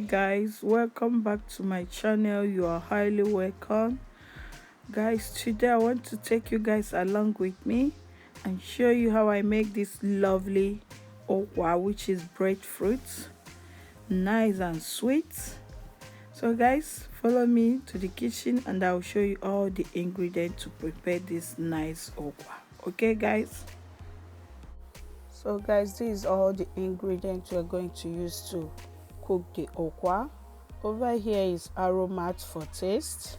guys, welcome back to my channel. You are highly welcome. Guys, today I want to take you guys along with me and show you how I make this lovely okwa, which is breadfruit, nice and sweet. So guys, follow me to the kitchen and I'll show you all the ingredients to prepare this nice okwa. Okay guys? So guys, this is all the ingredients we're going to use to cook the okwa. Over here is aromat for taste,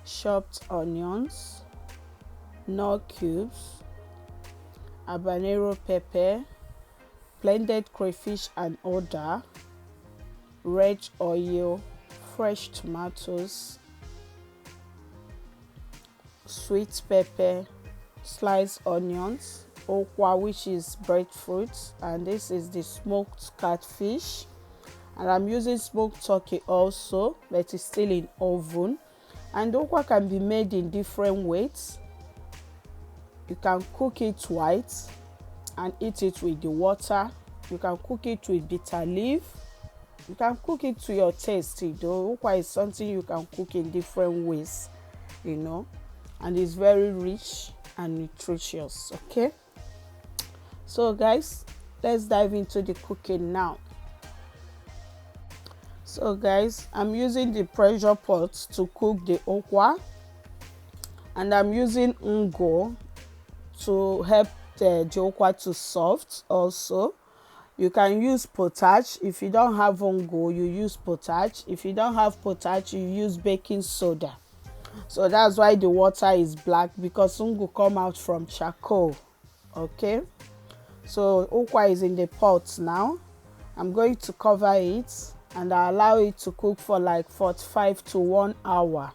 chopped onions, nut cubes, habanero pepper, blended crayfish and oda, red oil, fresh tomatoes, sweet pepper, sliced onions, okwa, which is breadfruit, and this is the smoked catfish, and I'm using smoked turkey also, but it's still in oven. And okwa can be made in different ways. You can cook it white and eat it with the water. You can cook it with bitter leaf. You can cook it to your taste. Okwa is something you can cook in different ways, and it's very rich and nutritious. Okay, so guys, let's dive into the cooking now. So guys, I'm using the pressure pot to cook the okwa, and I'm using ungo to help the okwa to soft. Also, you can use potage. If you don't have ungo, you use potage. If you don't have potage, you use baking soda. So that's why the water is black, because ungo come out from charcoal. Okay, so okwa is in the pot now. I'm going to cover it and I allow it to cook for like 45 to 1 hour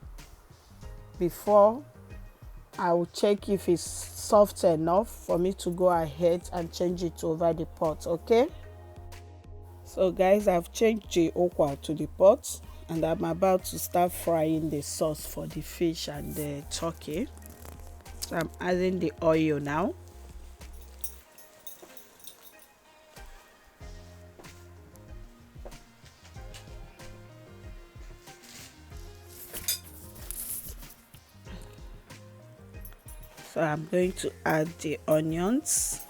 before I will check if it's soft enough for me to go ahead and change it over the pot. Okay, so guys, I've changed the okwa to the pot and I'm about to start frying the sauce for the fish and the turkey. So I'm adding the oil now. So I'm going to add the onions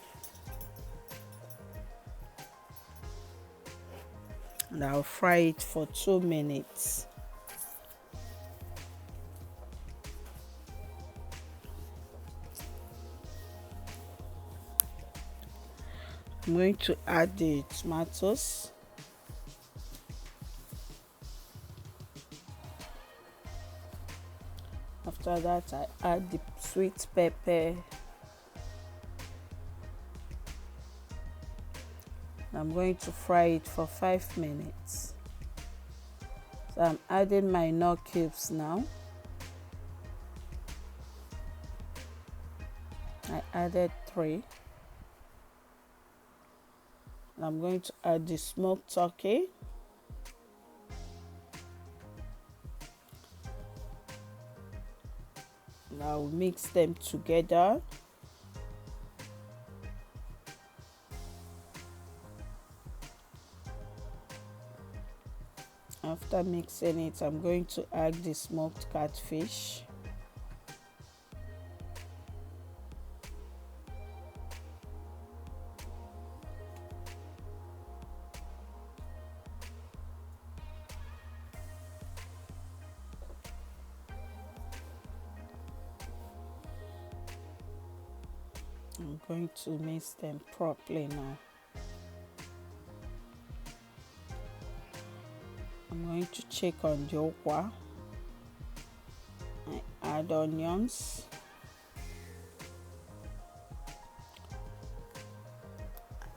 and I'll fry it for 2 minutes. I'm going to add the tomatoes. After that, I add the sweet pepper. I'm going to fry it for 5 minutes. So I'm adding my nut cubes now. I added 3. I'm going to add the smoked turkey. Now mix them together. After mixing it, I'm going to add the smoked catfish. I'm going to mix them properly now. I'm going to check on the okwa. I add onions.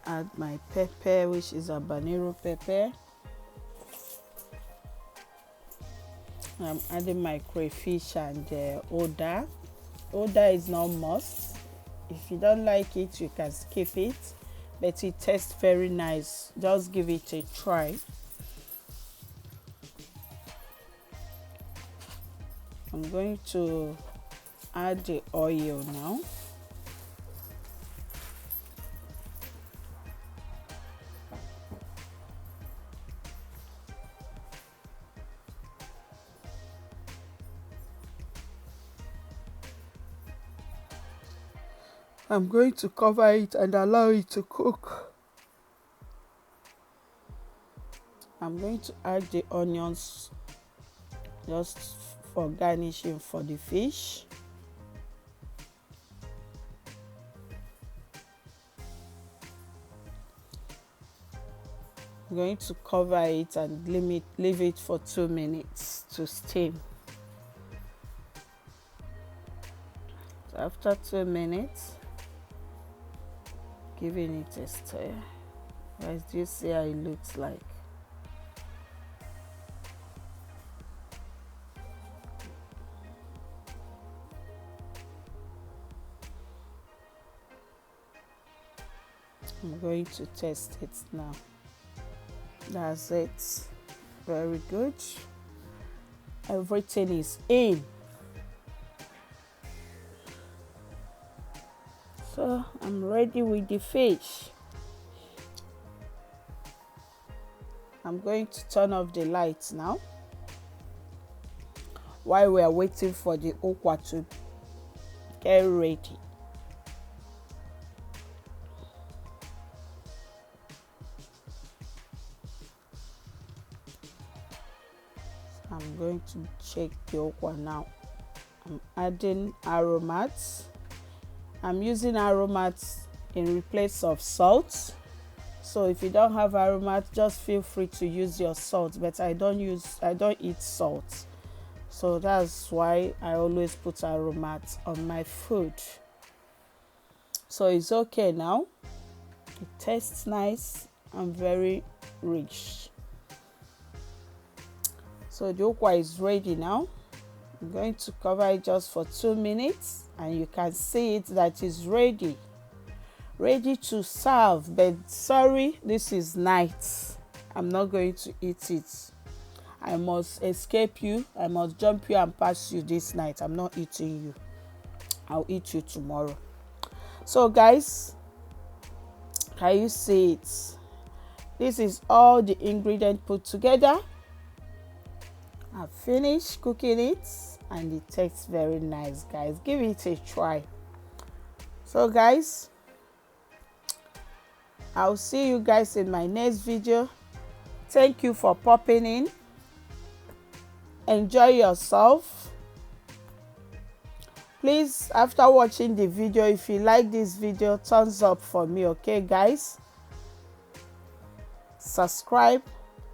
Add my pepper, which is habanero pepper. I'm adding my crayfish and oda. Oda is not must. If you don't like it, you can skip it, but it tastes very nice. Just give it a try. I'm going to add the oil now. I'm going to cover it and allow it to cook. I'm going to add the onions just for garnishing for the fish. I'm going to cover it and leave it for 2 minutes to steam. So after 2 minutes, giving it a stir. Guys, do you see how it looks like? I'm going to test it now. That's it. Very good. Everything is in. So I'm ready with the fish. I'm going to turn off the lights now while we are waiting for the ukwa to get ready. I'm going to check the ukwa now. I'm adding aromats. I'm using aromats in place of salt. So if you don't have aromat, just feel free to use your salt. But I don't eat salt. So that's why I always put aromat on my food. So it's okay now. It tastes nice and very rich. So the ukwa is ready now. I'm going to cover it just for 2 minutes and you can see it that is ready to serve. But sorry, this is night. I'm not going to eat it. I must escape you. I must jump you and pass you this night. I'm not eating you. I'll eat you tomorrow. So guys, can you see it? This is all the ingredients put together. I've finished cooking it and it tastes very nice, guys. Give it a try. So guys, I'll see you guys in my next video. Thank you for popping in. Enjoy yourself. Please, after watching the video, if you like this video, thumbs up for me, okay guys? Subscribe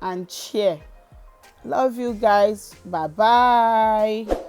and share. Love you guys. Bye bye.